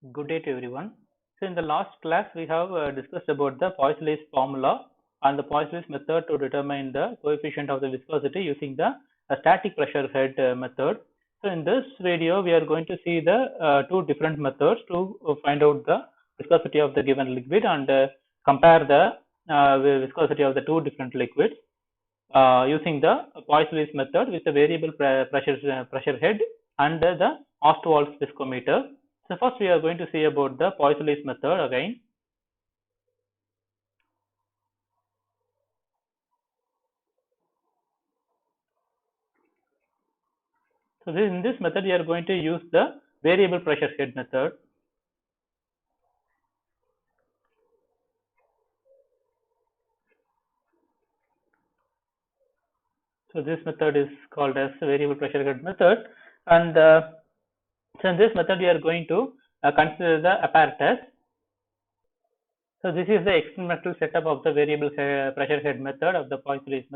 Good day to everyone. So in the last class, we have discussed about the Poiseuille's formula and the Poiseuille's method to determine the coefficient of the viscosity using the static pressure head method. So in this video, we are going to see the two different methods to find out the viscosity of the given liquid and compare the viscosity of the two different liquids using the Poiseuille's method with the variable pressure head and the Ostwald's viscometer. So first we are going to see about the Poiseuille's method again. So in this method we are going to use the variable pressure head method. So this method is called as variable pressure head method, and so in this method we are going to consider the apparatus. So this is the experimental setup of the variable pressure head method of the Poiseuille's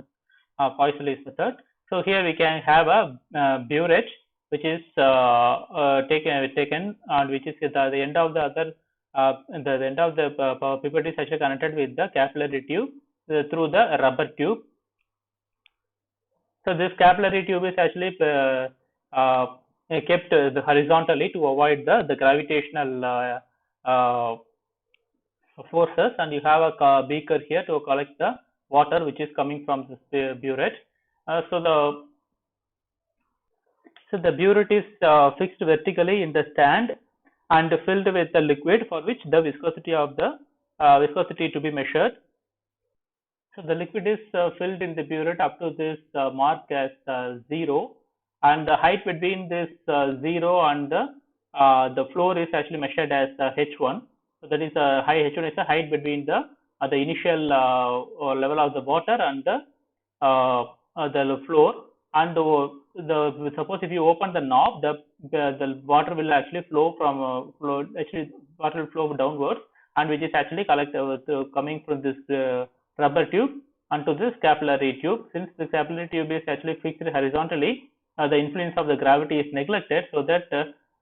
method. So here we can have a burette which is taken and which is at the end of the other the end of the pipette is actually connected with the capillary tube through the rubber tube. So this capillary tube is actually kept horizontally to avoid the gravitational forces, and you have a beaker here to collect the water which is coming from this burette. So the burette is fixed vertically in the stand and filled with the liquid for which the viscosity of the viscosity to be measured. So the liquid is filled in the burette up to this mark as 0, and the height between this 0 and the floor is actually measured as h1. So that is h1 is the height between the initial level of the water and the floor. And suppose if you open the knob, the water will actually flow from water will flow downwards, and which is actually coming from this rubber tube onto this capillary tube. Since the capillary tube is actually fixed horizontally, the influence of the gravity is neglected, so that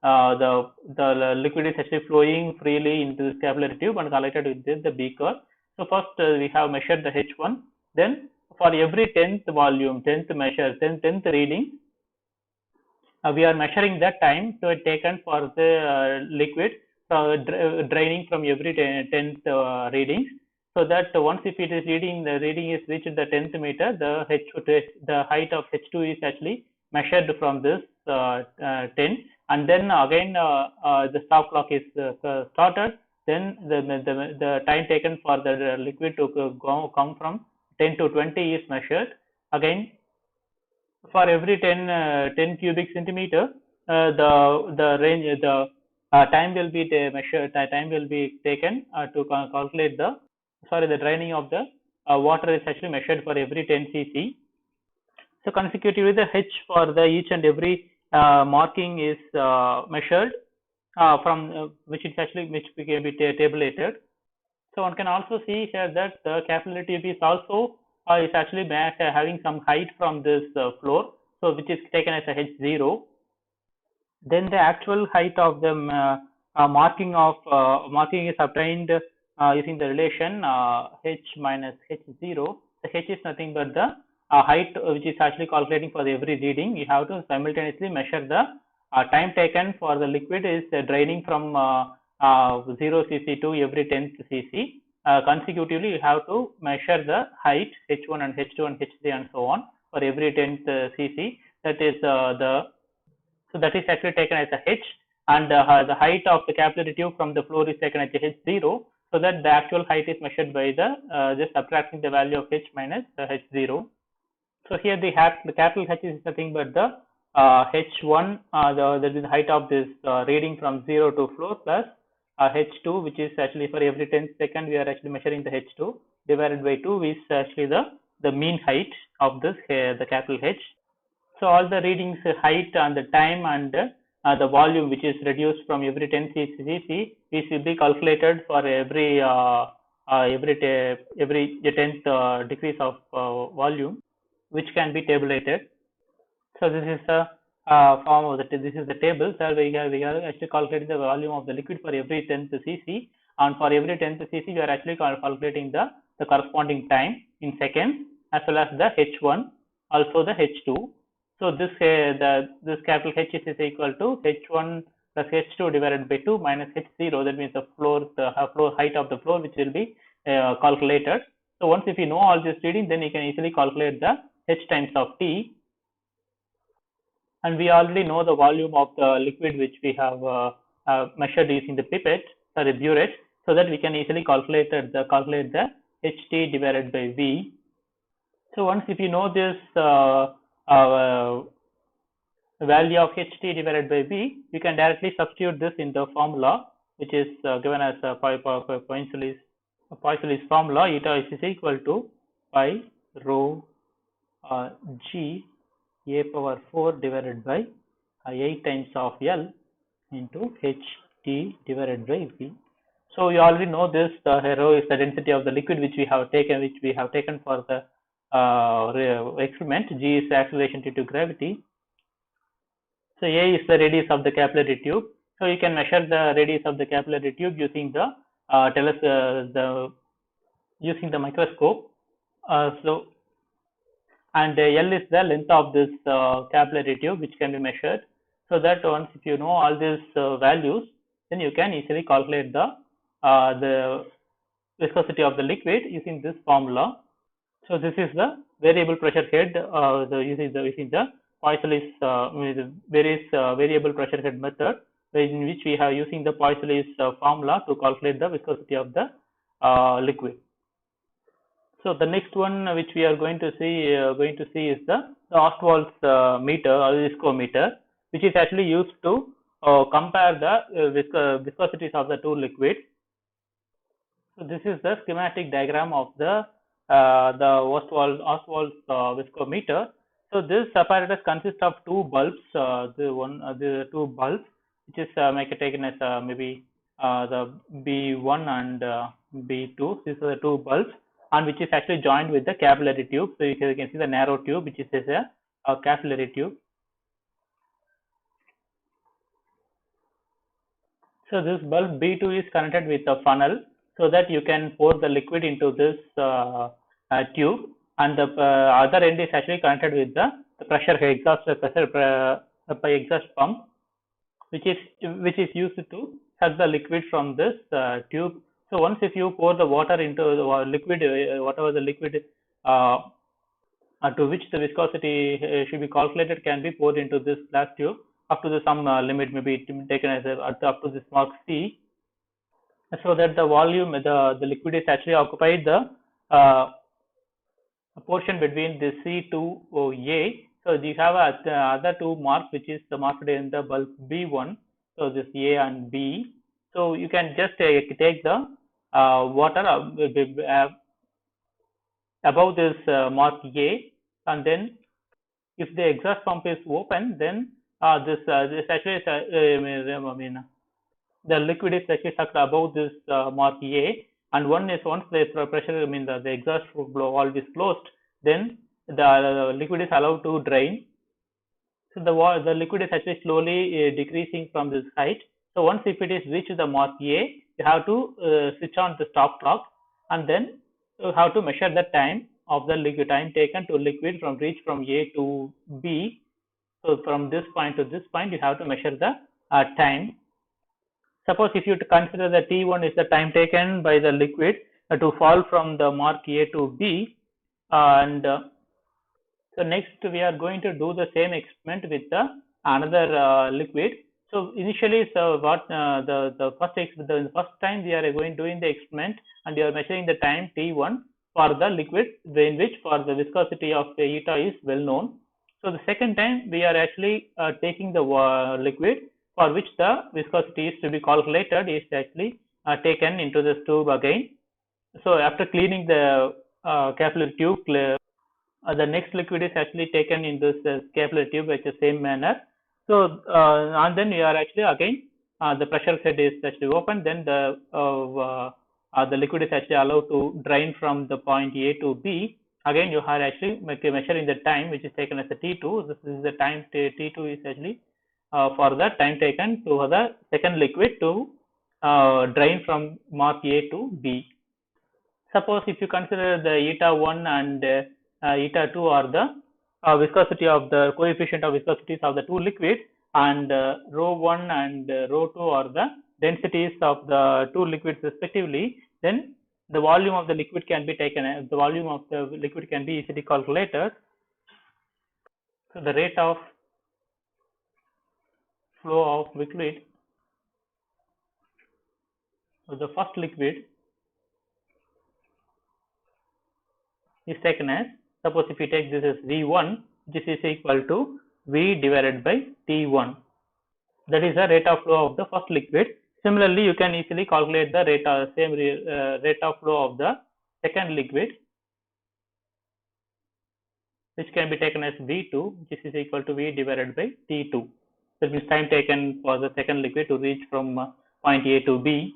the liquid is actually flowing freely into this capillary tube and collected with the beaker. So first we have measured the h1. Then for every 10th volume, 10th reading, we are measuring the time taken for the liquid draining from every 10th readings. So that once if it is the reading is reached the 10th meter, the height of h2 is actually measured from this 10, and then again the stop clock is started. Then the time taken for the liquid to come from 10 to 20 is measured. Again, for every 10 cubic centimeter, the range time will be measured. Time will be taken to calculate the draining of the water is actually measured for every 10 cc. So consecutively, the h for the each and every marking is measured from which can be tabulated. So one can also see here that the capillary tube is also is actually having some height from this floor, so which is taken as a h0. Then the actual height of the marking is obtained using the relation h minus h0. The h is nothing but the height which is actually calculating for every reading. You have to simultaneously measure the time taken for the liquid is draining from 0 cc to every 10th cc. Consecutively, you have to measure the height h1 and h2 and h3 and so on for every 10th cc. That is so that is actually taken as a h, and the height of the capillary tube from the floor is taken as a h0. So that the actual height is measured by the just subtracting the value of h minus h0. So here the capital H is nothing but the h1, that is the height of this reading from 0 to floor, plus h2, which is actually for every 10th second we are actually measuring the h2, divided by 2 is actually the mean height of this the capital H. So all the readings, height and the time and the volume which is reduced from every 10 cc is will be calculated for every 10th decrease of volume, which can be tabulated. So this is the form of this is the table. So we are actually calculating the volume of the liquid for every 10th cc, and for every 10th cc we are actually calculating the corresponding time in seconds, as well as the H1, also the H2. So this this capital H is equal to H1 plus H2 divided by 2 minus H0. That means the floor height of the floor, which will be calculated. So once if you know all this reading, then you can easily calculate the H times of T. And we already know the volume of the liquid which we have measured using the pipette, sorry, burette, so that we can easily calculate the Ht divided by V. So once if you know this value of Ht divided by V, you can directly substitute this in the formula, which is given as Poiseuille's formula. Eta is equal to pi rho G a power 4 divided by 8 times of L into Ht divided by V. So you already know this. Rho is the density of the liquid which we have taken for the experiment. G is the acceleration due to gravity. So A is the radius of the capillary tube. So you can measure the radius of the capillary tube using the using the microscope. And L is the length of this capillary tube, which can be measured. So that once if you know all these values, then you can easily calculate the viscosity of the liquid using this formula. So this is the variable pressure head using the Poiseuille's various variable pressure head method, in which we are using the Poiseuille's formula to calculate the viscosity of the liquid. So the next one which we are going to see is the Ostwald's meter or viscometer, which is actually used to compare the viscosities of the two liquids. So this is the schematic diagram of the Ostwald's viscometer. So this apparatus consists of two bulbs, the two bulbs, which is taken as maybe the B1 and B2. These are the two bulbs, and which is actually joined with the capillary tube. So you can see the narrow tube, which is a capillary tube. So this bulb B2 is connected with a funnel, so that you can pour the liquid into this tube, and the other end is actually connected with the pressure exhaust pump, which is used to suck the liquid from this tube. So once if you pour the water into the liquid, whatever the liquid to which the viscosity should be calculated can be poured into this glass tube up to some limit, maybe taken as up to this mark C, so that the volume, the liquid is actually occupied the portion between the C to A. So you have other two marks, which is marked in the bulb B1. So this A and B. So you can just take the water above this mark A, and then if the exhaust pump is open, then this actually the liquid is actually sucked above this mark A, and once the pressure, the exhaust valve is closed, then the liquid is allowed to drain. So the liquid is actually slowly decreasing from this height. So once if it is reached the mark A, you have to switch on the stop clock, and then you have to measure the time of the liquid, time taken to liquid from reach from A to B. So from this point to this point, you have to measure the time. Suppose if you consider that T1 is the time taken by the liquid to fall from the mark A to B, and so next we are going to do the same experiment with another liquid. So initially, what the first time we are doing the experiment, and we are measuring the time T1 for the liquid, in which for the viscosity of the eta is well known. So the second time we are actually taking the liquid for which the viscosity is to be calculated is actually taken into this tube again. So after cleaning the capillary tube, the next liquid is actually taken in this capillary tube in the same manner. So and then we are actually again the pressure head is actually open. Then the liquid is actually allowed to drain from the point A to B. again you are actually measuring the time which is taken as a T2. This is the time T2 is actually for the time taken to the second liquid to drain from mark A to B. Suppose if you consider the eta 1 and eta 2 are the viscosity of the coefficient of viscosities of the two liquids, and rho 1 and rho 2 are the densities of the two liquids respectively, then the volume of the liquid can be taken, the volume of the liquid can be easily calculated. So the rate of flow of liquid of the first liquid is taken as, suppose if you take this as V1, which is equal to V divided by T1. That is the rate of flow of the first liquid. Similarly, you can easily calculate the rate of flow of the second liquid, which can be taken as V2, which is equal to V divided by T2. That means time taken for the second liquid to reach from point A to B.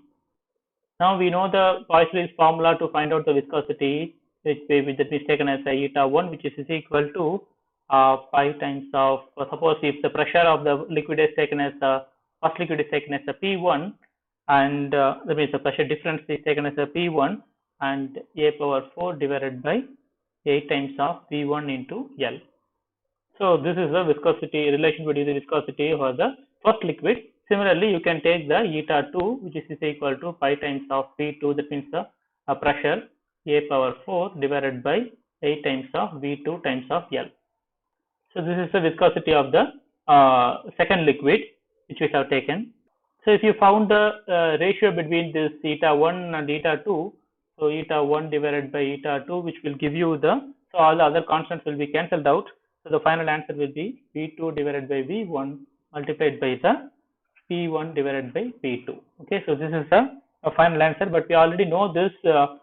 Now we know the Poisson's formula to find out the viscosity, which that is taken as eta 1, which is equal to 5 times of, suppose if the pressure of the liquid is taken as first liquid is taken as a P1, and that means the pressure difference is taken as a P1, and A power 4 divided by 8 times of V1 into L. So this is the viscosity relation between the viscosity for the first liquid. Similarly, you can take the eta 2, which is equal to 5 times of V2, that means the pressure A power 4 divided by 8 times of V2 times of L. So this is the viscosity of the second liquid which we have taken. So if you found the ratio between this eta 1 and eta 2, so eta 1 divided by eta 2, which will give you the, so all the other constants will be cancelled out. So the final answer will be V2 divided by V1 multiplied by the P1 divided by P2. Okay, so this is a final answer, but we already know this, the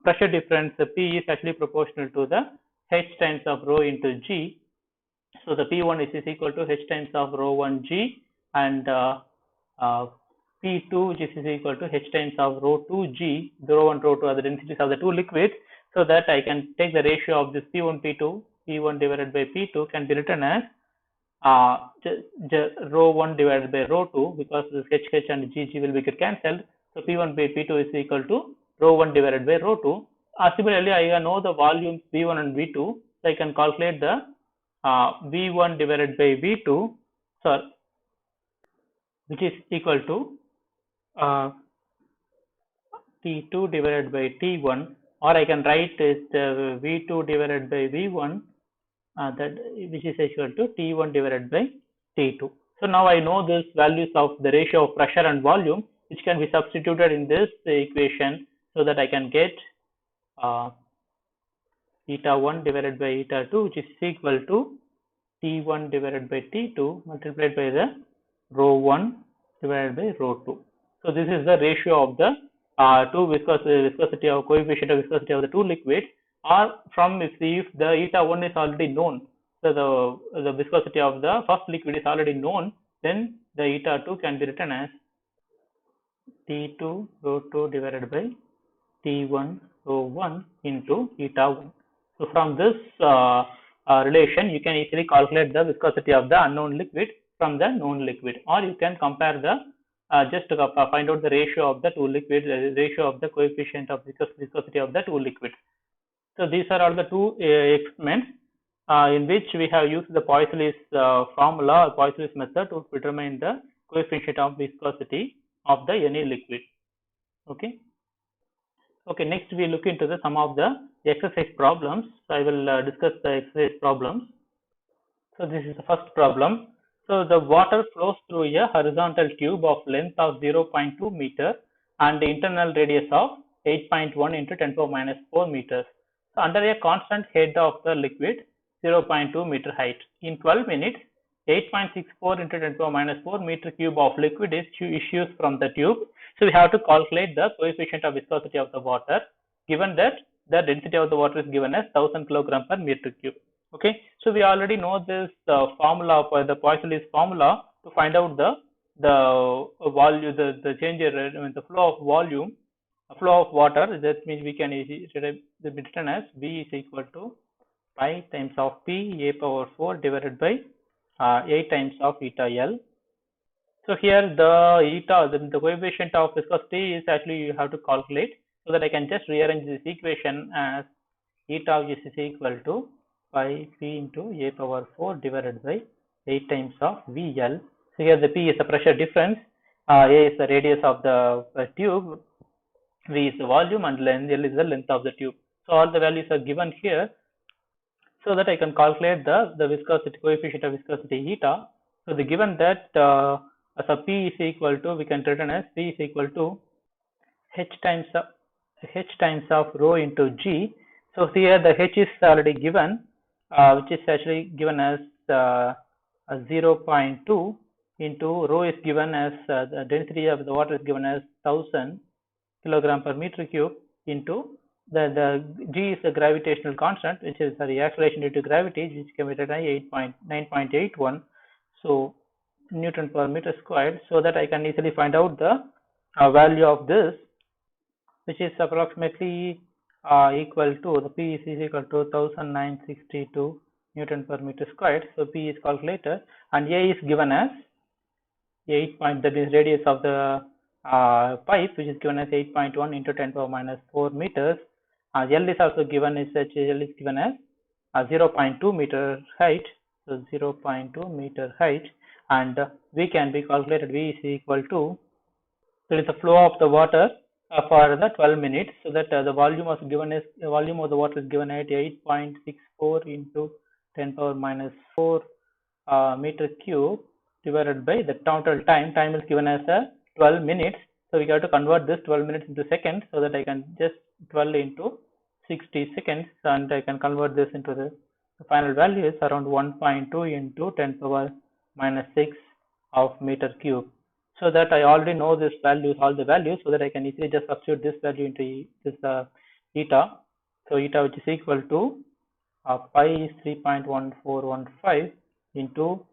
pressure difference P is actually proportional to the H times of rho into G. So the P1 is equal to H times of rho 1 G, and P2 which is equal to H times of rho 2 G. The rho 1, rho 2 are the densities of the two liquids, so that I can take the ratio of this P1 P2, P1 divided by P2 can be written as rho 1 divided by rho 2, because this HH and GG will be cancelled. So P1 by P2 is equal to rho 1 divided by rho 2. Similarly, I know the volumes V1 and V2, so I can calculate the V1 divided by V2, which is equal to T2 divided by T1, or I can write is V2 divided by V1, that which is equal to T1 divided by T2. So now I know this values of the ratio of pressure and volume, which can be substituted in this equation, so that I can get eta 1 divided by eta 2, which is equal to T1 divided by T2 multiplied by the rho 1 divided by rho 2. So this is the ratio of the two viscosity of coefficient of viscosity of the two liquids, or from if the eta 1 is already known, so the viscosity of the first liquid is already known, then the eta 2 can be written as T2 rho 2 divided by T1 rho 1 into eta 1. So from this relation, you can easily calculate the viscosity of the unknown liquid from the known liquid, or you can compare the just to find out the ratio of the two liquids, ratio of the coefficient of viscosity of the two liquids. So these are all the two experiments in which we have used the Poison's formula, Poison's method to determine the coefficient of viscosity of the any liquid. Okay. Okay, next we look into some of the exercise problems. So I will discuss the exercise problems. So this is the first problem. So the water flows through a horizontal tube of length of 0.2 meter and the internal radius of 8.1 into 10 power minus 4 meters. So under a constant head of the liquid 0.2 meter height. In 12 minutes, 8.64 into 10 power minus 4 meter cube of liquid is issues from the tube. So we have to calculate the coefficient of viscosity of the water, given that the density of the water is given as 1000 kilogram per meter cube. Okay, so we already know this formula for the Poisson's formula to find out the volume, the change, the flow of volume flow of water. That means we can easily be written as V is equal to pi times of P a power 4 divided by 8 times of eta L. So here the eta, the coefficient of viscosity is actually you have to calculate, so that I can just rearrange this equation as eta which is equal to pi P into a power 4 divided by 8 times of VL. So here the P is the pressure difference, A is the radius of the tube, V is the volume, and L is the length of the tube. So all the values are given here, so that I can calculate the viscosity coefficient of viscosity eta. So the given that as a P is equal to, we can written as P is equal to h times of rho into G. So here the h is already given, which is actually given as 0.2 into rho is given as the density of the water is given as 1000 kilogram per meter cube into the G is the gravitational constant, which is the acceleration due to gravity, which can be written as 9.81. So Newton per meter squared, so that I can easily find out the value of this, which is approximately equal to, the P is equal to 1962 Newton per meter squared. So P is calculated, and A is given as 8 point, that is radius of the pipe, which is given as 8.1 into 10 power minus 4 meters. L is also given as such, L is given as 0.2 meter height, so 0.2 meter height, and V can be calculated. V is equal to, there is a flow of the water for the 12 minutes, so that the volume was given as, the volume of the water is given at 8.64 into 10 power minus 4 meter cube divided by the total time. Time is given as 12 minutes, so we have to convert this 12 minutes into seconds, so that I can just 12 into 60 seconds, and I can convert this into the final value is around 1.2 into 10 power minus 6 of meter cube. So that I already know this values, all the values, so that I can easily just substitute this value into this eta. So eta, which is equal to pi is 3.1415 into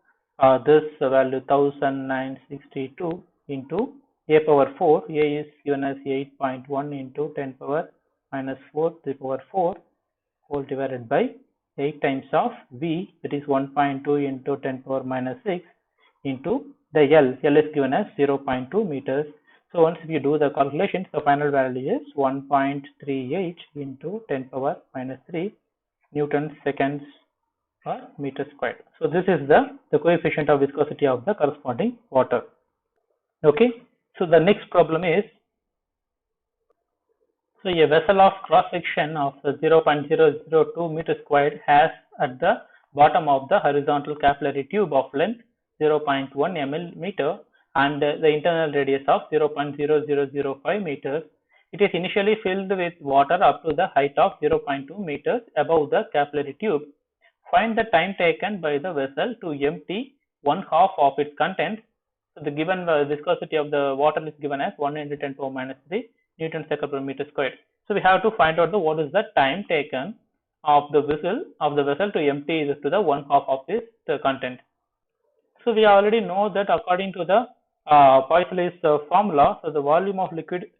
this value 1962 into a power 4. A is given as 8.1 into 10 power minus 4 to the power 4 whole divided by 8 times of V, that is 1.2 into 10 power minus 6 into the L. L is given as 0.2 meters. So once you do the calculations, the final value is 1.38 into 10 power minus 3 Newton seconds per meter squared. So this is the coefficient of viscosity of the corresponding water. Okay. So the next problem is, so a vessel of cross section of 0.002 meter squared has at the bottom of the horizontal capillary tube of length 0.1 mm and the internal radius of 0.0005 meters. It is initially filled with water up to the height of 0.2 meters above the capillary tube. Find the time taken by the vessel to empty one half of its contents. So the given viscosity of the water is given as 1 into 10 power minus 3 Newton second per meter squared. So we have to find out what is the time taken of the vessel to empty this to the one half of this content. So we already know that according to the Poisson's formula, so the volume of liquid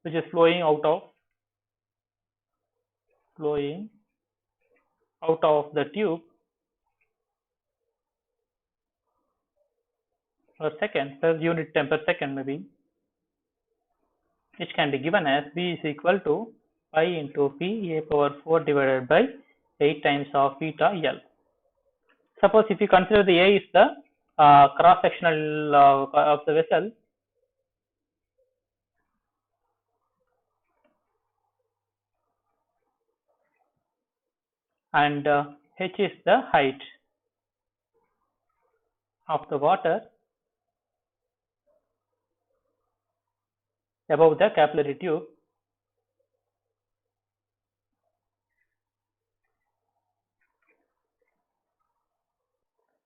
which is flowing out of the tube per second, per unit time per second maybe, which can be given as V is equal to pi into P a power 4 divided by 8 times of eta L. Suppose if you consider the A is the cross sectional of the vessel, and H is the height of the water above the capillary tube.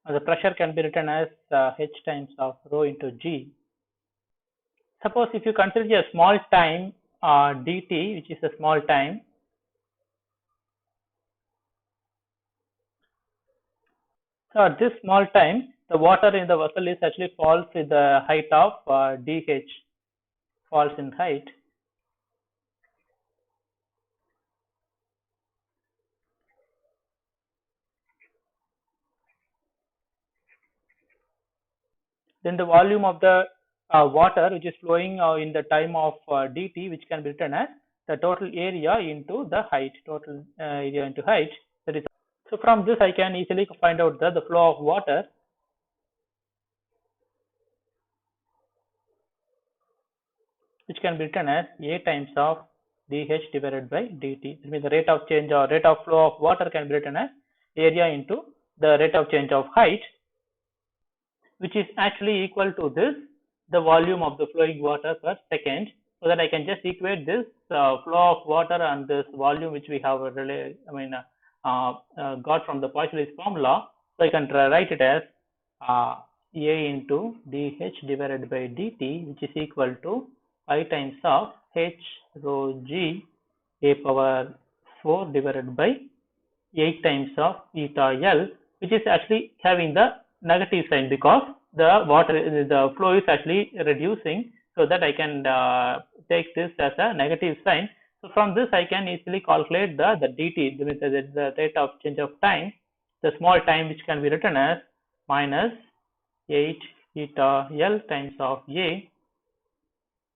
The pressure can be written as H times of rho into G. Suppose if you consider a small time dt, which is a small time, so at this small time the water in the vessel is actually falls with the height of dH, falls in height. Then the volume of the water which is flowing in the time of dt, which can be written as the total area into the height, total area into height. That is, so from this I can easily find out the flow of water, which can be written as A times of dH divided by dt. That means the rate of change or rate of flow of water can be written as area into the rate of change of height, which is actually equal to this, the volume of the flowing water per second, so that I can just equate this flow of water and this volume which we have got from the Poisson formula. So I can write it as A into dH divided by dt, which is equal to I times of H rho g a power 4 divided by 8 times of eta L, which is actually having the negative sign because the flow is actually reducing, so that I can take this as a negative sign. So from this I can easily calculate the dt, the rate of change of time, the small time, which can be written as minus 8 eta L times of A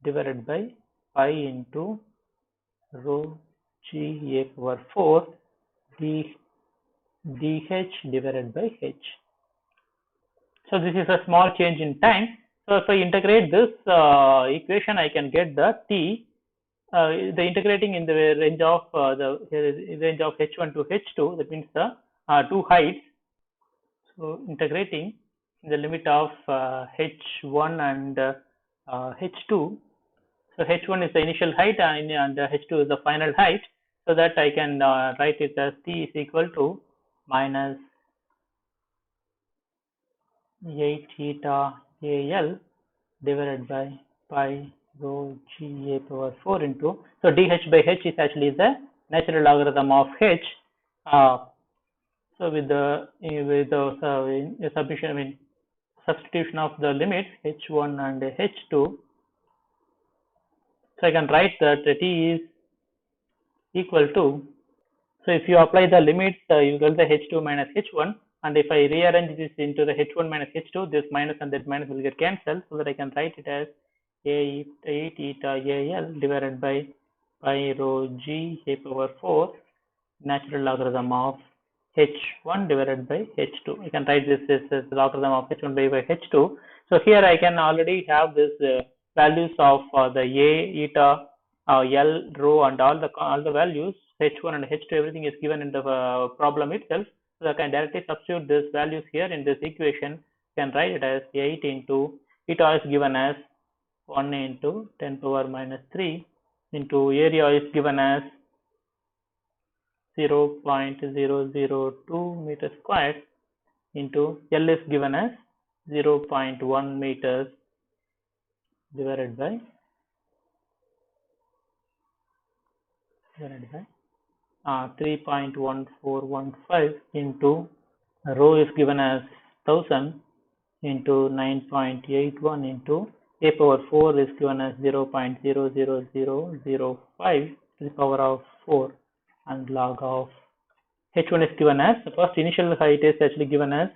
divided by pi into rho g a power 4 dH divided by H. So this is a small change in time. So if I integrate this equation, I can get the T, the integrating in the range of range of H1 to H2, that means the two heights. So integrating in the limit of H1 and H2. So H1 is the initial height and H2 is the final height, so that I can write it as T is equal to minus 8 eta AL divided by pi rho g a power 4 into, so dH by H is actually the natural logarithm of H. So with the substitution of the limits H1 and H2, so I can write that T is equal to, so if you apply the limits, you get the H2 minus H1, and if I rearrange this into the H1 minus H2, this minus and that minus will get cancelled, so that I can write it as 8 eta AL divided by pi rho g a power 4 natural logarithm of H1 divided by H2. I can write this as the logarithm of H1 by H2. So here I can already have this values of the A, eta, L, rho, and all the values, H1 and H2, everything is given in the problem itself. So I can directly substitute these values here in this equation. I can write it as 8 into eta is given as 1 into 10 power minus 3 into area is given as 0.002 meters squared into L is given as 0.1 meters divided by 3.1415 into rho is given as 1000 into 9.81 into a power 4 is given as 0.00005 to the power of 4, and log of H1 is given as, the first initial height is actually given as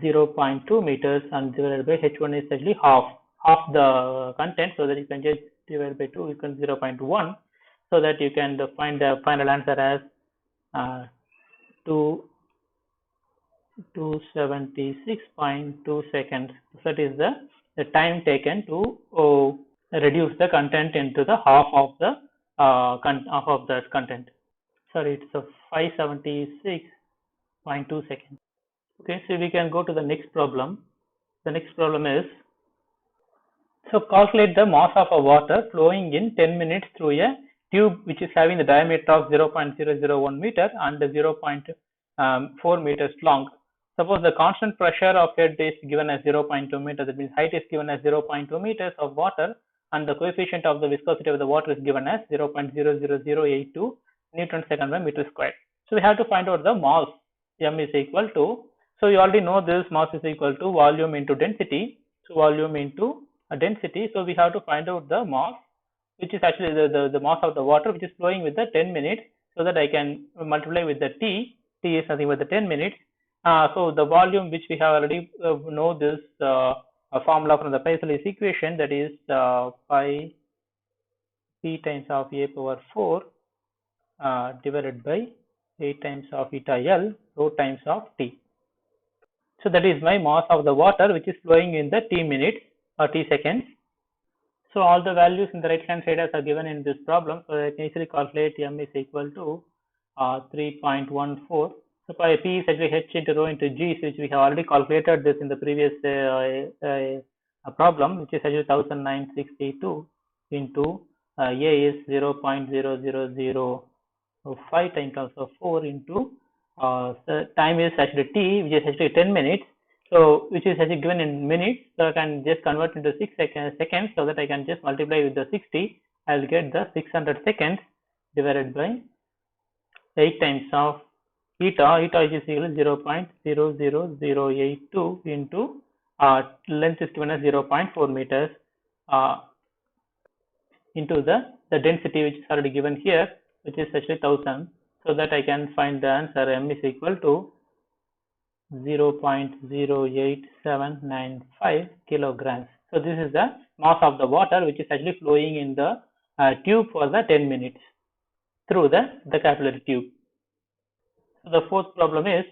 0.2 meters, and divided by H1 is actually half the content, so that you can just divide by 2 equals 0.1, so that you can find the final answer as 276.2 seconds. So that is the time taken to reduce the content into the half of the content. Sorry, it's a 576.2 seconds. Okay, so we can go to the next problem. The next problem is, so calculate the mass of a water flowing in 10 minutes through a tube which is having the diameter of 0.001 meter and 0.4 meters long. Suppose the constant pressure of head is given as 0.2 meters, that means height is given as 0.2 meters of water, and the coefficient of the viscosity of the water is given as 0.00082 Newton second by meter squared. So we have to find out the mass. M is equal to So you already know this mass is equal to volume into density. So volume into density. So we have to find out the mass, which is actually the mass of the water, which is flowing with the 10 minutes, so that I can multiply with the T. T is nothing but the 10 minutes. So the volume, which we have already know this formula from the Poisson's equation, that is pi P times of A power 4 divided by 8 times of eta L rho times of T. So that is my mass of the water, which is flowing in the T minutes or T seconds. So all the values in the right hand side are given in this problem. So I can easily calculate M is equal to 3.14. So by P is actually H into rho into G, which we have already calculated this in the previous problem, which is actually 1962 into A is 0.0005 times of 4 into the time is actually T, which is actually 10 minutes. So which is actually given in minutes, so I can just convert into 6 seconds, so that I can just multiply with the 60. I'll get the 600 seconds divided by 8 times of eta. Eta is equal to 0.00082 into length is given as 0.4 meters into the density, which is already given here, which is actually 1000. So that I can find the answer. M is equal to 0.08795 kilograms. So this is the mass of the water, which is actually flowing in the tube for the 10 minutes through the capillary tube. So the fourth problem is,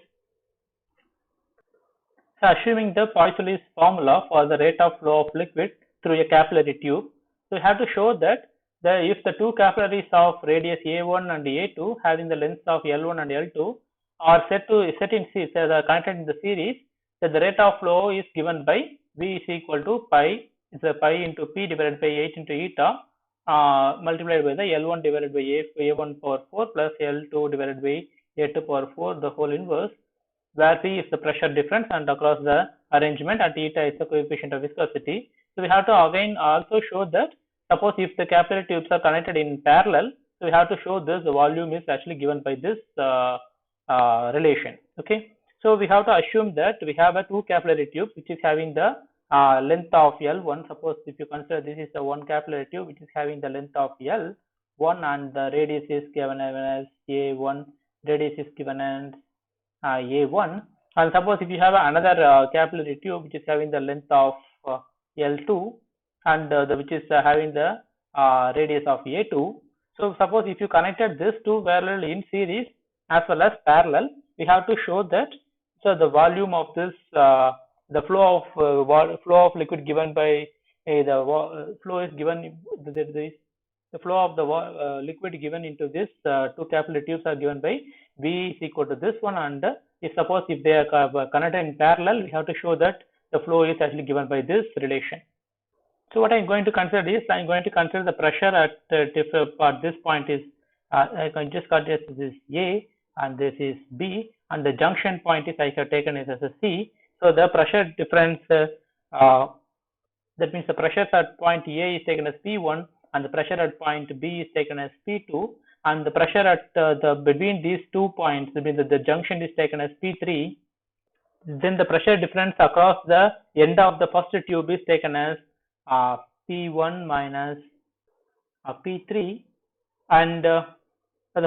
so assuming the Poison's formula for the rate of flow of liquid through a capillary tube, so we have to show that if the two capillaries of radius A1 and A2 having the lengths of L1 and L2 are set in series, connected in the series, that the rate of flow is given by V is equal to pi, it's a pi into P divided by H into eta multiplied by the L1 divided by A1 power 4 plus L2 divided by A2 power 4, the whole inverse, where P is the pressure difference and across the arrangement, and eta is the coefficient of viscosity. So we have to again also show that suppose if the capillary tubes are connected in parallel, so we have to show this, the volume is actually given by this relation. Okay, so we have to assume that we have a two capillary tube which is having the length of L1. Suppose if you consider this is the one capillary tube which is having the length of L1 and the radius is given as A1, radius is given as A1, and suppose if you have another capillary tube which is having the length of L2 and which is having the radius of A2. So suppose if you connected these two parallel in series as well as parallel, we have to show that so the volume of this the flow of liquid given by the flow is given the flow of the liquid given into this two capillary tubes are given by V is equal to this one, and if they are connected in parallel, we have to show that the flow is actually given by this relation. So what I'm going to consider is, I'm going to consider the pressure at this point is I can just cut this is A and this is B, and the junction point is I have taken it as a C. So the pressure difference that means the pressure at point A is taken as P1 and the pressure at point B is taken as P2, and the pressure at between these 2 points, the junction is taken as P3. Then the pressure difference across the end of the first tube is taken as P1 minus P3, and the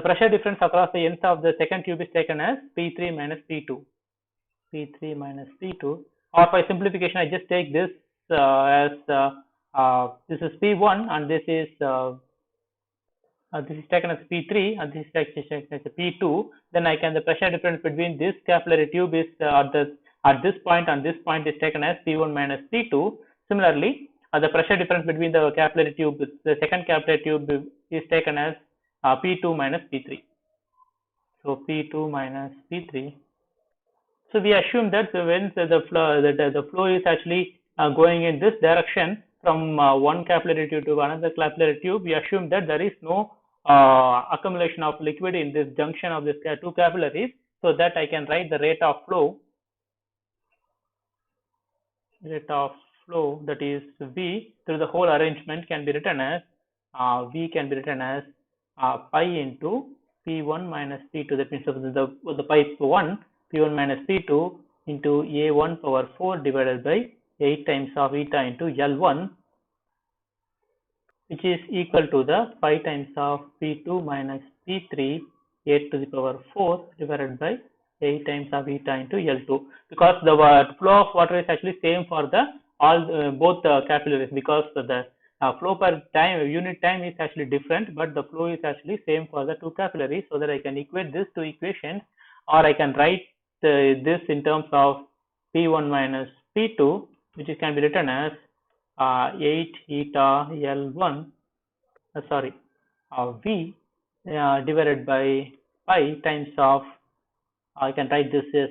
pressure difference across the ends of the second tube is taken as P3 minus P2. P3 minus P2, or by simplification I just take this as this is P1 and this is taken as P3 and this is taken as P2. Then I can, the pressure difference between this capillary tube is at this point and this point is taken as P1 minus P2. Similarly, the pressure difference between the capillary tube, the second capillary tube is taken as P2 minus P3. So P2 minus P3. So we assume that when the flow is actually going in this direction from one capillary tube to another capillary tube, we assume that there is no accumulation of liquid in this junction of these two capillaries, so that I can write the rate of flow. Rate of flow, that is V through the whole arrangement, can be written as V can be written as pi into P1 minus P2. That means the pipe 1 P1 minus P2 into A1 power 4 divided by 8 times of eta into L1, which is equal to the 5 times of P2 minus P3 8 to the power 4 divided by 8 times of eta into L2, because the flow of water is actually same for the both the capillaries, because the flow per time unit time is actually different, but the flow is actually same for the two capillaries, so that I can equate these two equations, or I can write this in terms of P1 minus P2, which can be written as 8 eta L1 V divided by pi times of, I can write this as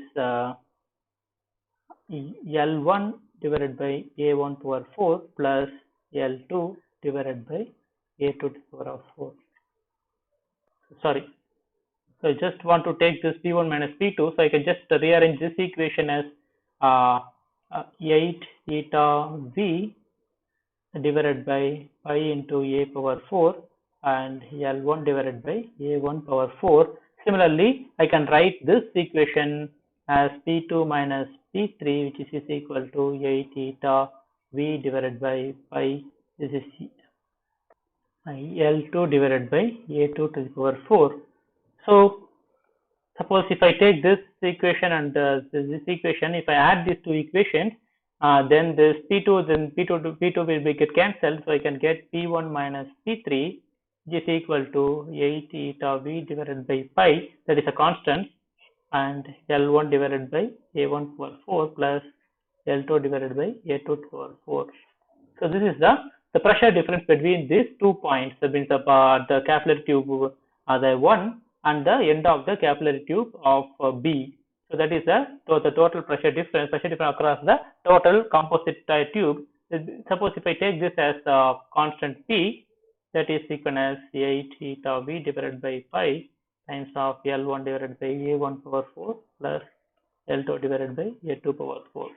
L1 divided by A1 power 4 plus L2 divided by A2 to the power of 4. Sorry. So I just want to take this P1 minus P2, so I can just rearrange this equation as 8 eta V divided by pi into A power 4 and L1 divided by A1 power 4. Similarly, I can write this equation as P2 minus P3, which is equal to 8 eta V divided by pi, this is L2 divided by A2 to the power 4. So suppose if I take this equation and this equation, if I add these two equations, then this P2 will be get cancelled, so I can get P1 minus P3, which is equal to 8 eta V divided by pi, that is a constant, and L1 divided by A1 power 4 plus L2 divided by A2 to power 4. So this is the pressure difference between these 2 points, that means the capillary tube the 1 and the end of the capillary tube of B. So that is the total pressure difference across the total composite tube. Suppose if I take this as constant P, that is equal as 8 eta V divided by pi times of L1 divided by A1 power 4 plus L2 divided by A2 power 4.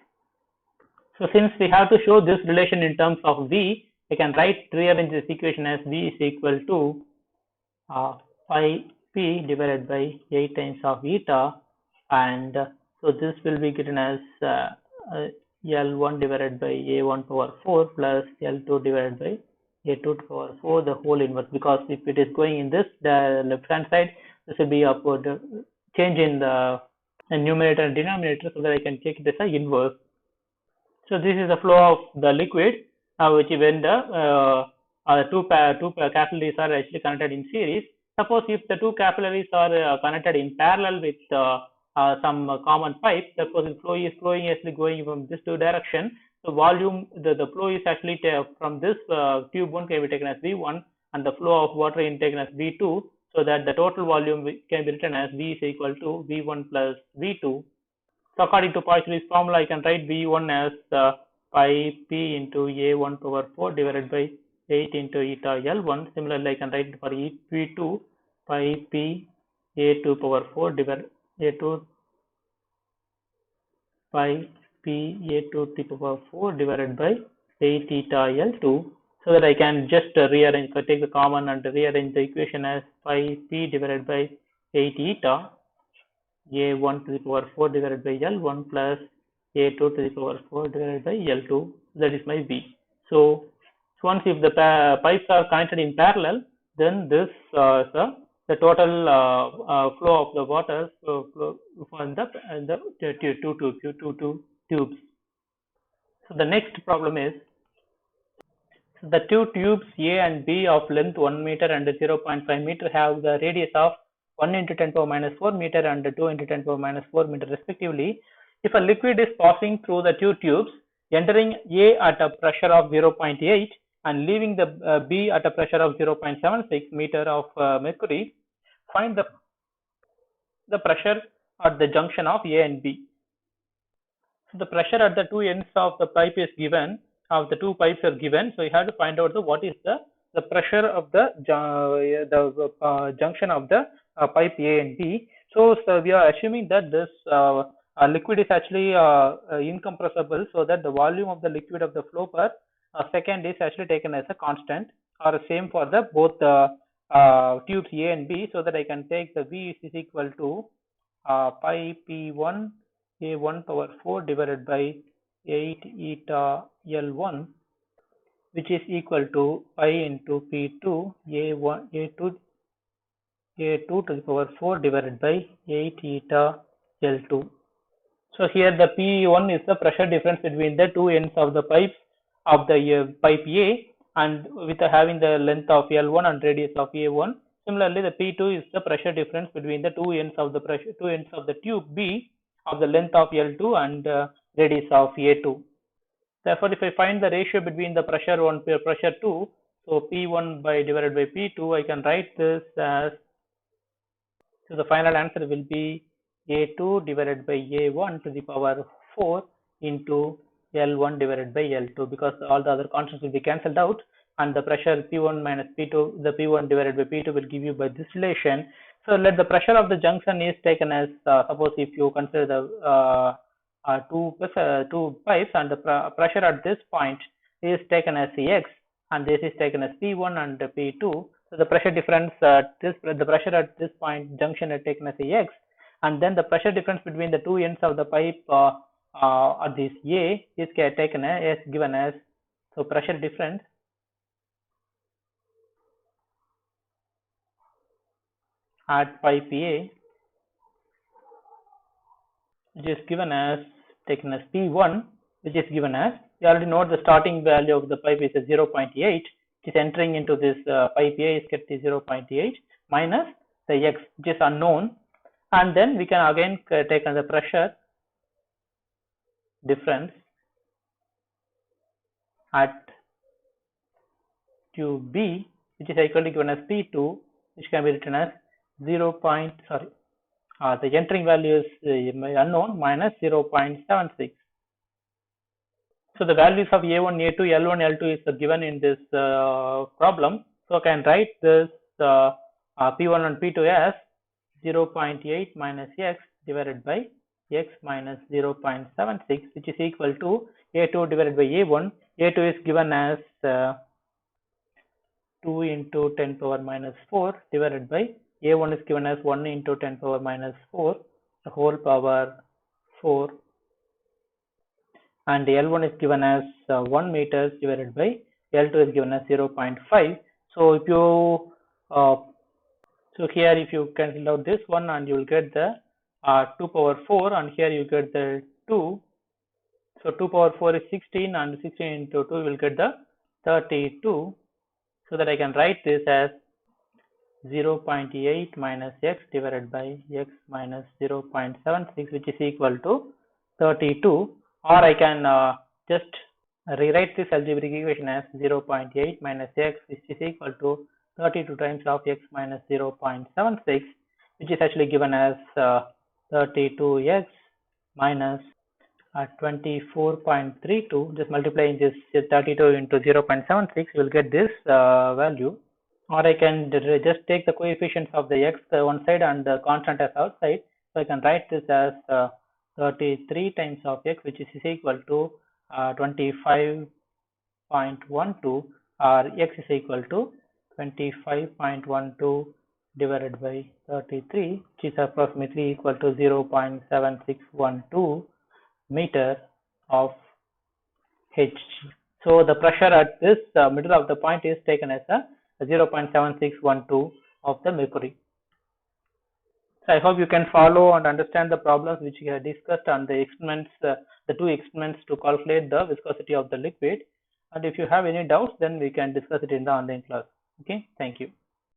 So since we have to show this relation in terms of V, I can rearrange this equation as V is equal to pi P divided by 8 times of eta, and so this will be given as L1 divided by A1 power 4 plus L2 divided by A2 to power 4, the whole inverse, because if it is going in this the left hand side, this will be upward change in the numerator and denominator, so that I can take it as an inverse. So this is the flow of the liquid, which when the two capillaries are actually connected in series. Suppose if the two capillaries are connected in parallel with some common pipe, suppose the flow is actually going from this two direction. The volume, the flow is actually from this tube 1 can be taken as V1, and the flow of water is taken as V2, so that the total volume can be written as V is equal to V1 plus V2. So according to Poisson's formula, I can write V1 as pi P into A1 power 4 divided by 8 into eta L1. Similarly, I can write for V2 pi P A2 power 4 divided A2 pi P A2 to the power 4 divided by 8 eta L2, so that I can just rearrange, take the common and rearrange the equation as pi P divided by 8 eta A1 to the power 4 divided by L1 plus A2 to the power 4 divided by L2. That is my V. So once if the pipes are connected in parallel, then this the total flow of the water from the two tubes. So the next problem is, the two tubes A and B of length 1 meter and 0.5 meter have the radius of 1 into 10 power minus 4 meter and 2 into 10 power minus 4 meter respectively. If a liquid is passing through the two tubes, entering A at a pressure of 0.8 and leaving the B at a pressure of 0.76 meter of mercury, find the pressure at the junction of A and B. So the pressure at the two ends of the pipe is given, of the two pipes are given. So you have to find out what is the pressure of the junction of the pipe A and B. So we are assuming that this liquid is actually incompressible, so that the volume of the liquid of the flow per second is actually taken as a constant, or same for the both tubes A and B, so that I can take the V is equal to pi P1 A1 power 4 divided by 8 eta L1, which is equal to pi into P2 A2 to the power 4 divided by 8 eta L2. So here the P1 is the pressure difference between the two ends of the pipe of the pipe A, and with having the length of L1 and radius of A1. Similarly, the P2 is the pressure difference between the two ends of the tube B of the length of L2 and radius of A2. Therefore, if I find the ratio between the pressure 1 to pressure 2, so P1 divided by P2, I can write this as, so the final answer will be A2 divided by A1 to the power 4 into L1 divided by L2, because all the other constants will be cancelled out, and the pressure P1 minus P2, the P1 divided by P2 will give you by this relation. So let the pressure of the junction is taken as, suppose if you consider the two pipes, and the pressure at this point is taken as X, and this is taken as P1 and P2. So the pressure difference the pressure at this point junction is taken as X, and then the pressure difference between the two ends of the pipe at this A is taken as given as, so pressure difference at pipe A, which is given as taken as P1, which is given as, you already know the starting value of the pipe is 0.8, which is entering into this pipe A is kept is 0.8 minus the X, which is unknown, and then we can again take the pressure difference at tube B, which is equal to given as P2, which can be written as the entering value is unknown, minus 0.76. So the values of A1, A2, L1, L2 is given in this problem. So I can write this P1 and P2 as 0.8 minus X divided by X minus 0.76, which is equal to A2 divided by A1. A2 is given as 2 into 10 power minus 4 divided by A1 is given as 1 into 10 power minus 4 the whole power 4, and L1 is given as 1 meters divided by L2 is given as 0.5. So if you so here if you cancel out this one, and you will get the 2 power 4, and here you get the 2. So 2 power 4 is 16, and 16 into 2 will get the 32. So that I can write this as 0.8 minus X divided by X minus 0.76, which is equal to 32. Or I can just rewrite this algebraic equation as 0.8 minus X, which is equal to 32 times of X minus 0.76, which is actually given as 32X minus 24.32. Just multiplying this 32 into 0.76, you will get this value. Or I can just take the coefficients of the X one side and the constant as outside. So I can write this as 33 times of X, which is equal to 25.12, or X is equal to 25.12 divided by 33, which is approximately equal to 0.7612 meter of Hg. So the pressure at this middle of the point is taken as a 0.7612 of the mercury. So I hope you can follow and understand the problems which we have discussed on the experiments, the two experiments to calculate the viscosity of the liquid. And if you have any doubts, then we can discuss it in the online class. Okay, thank you.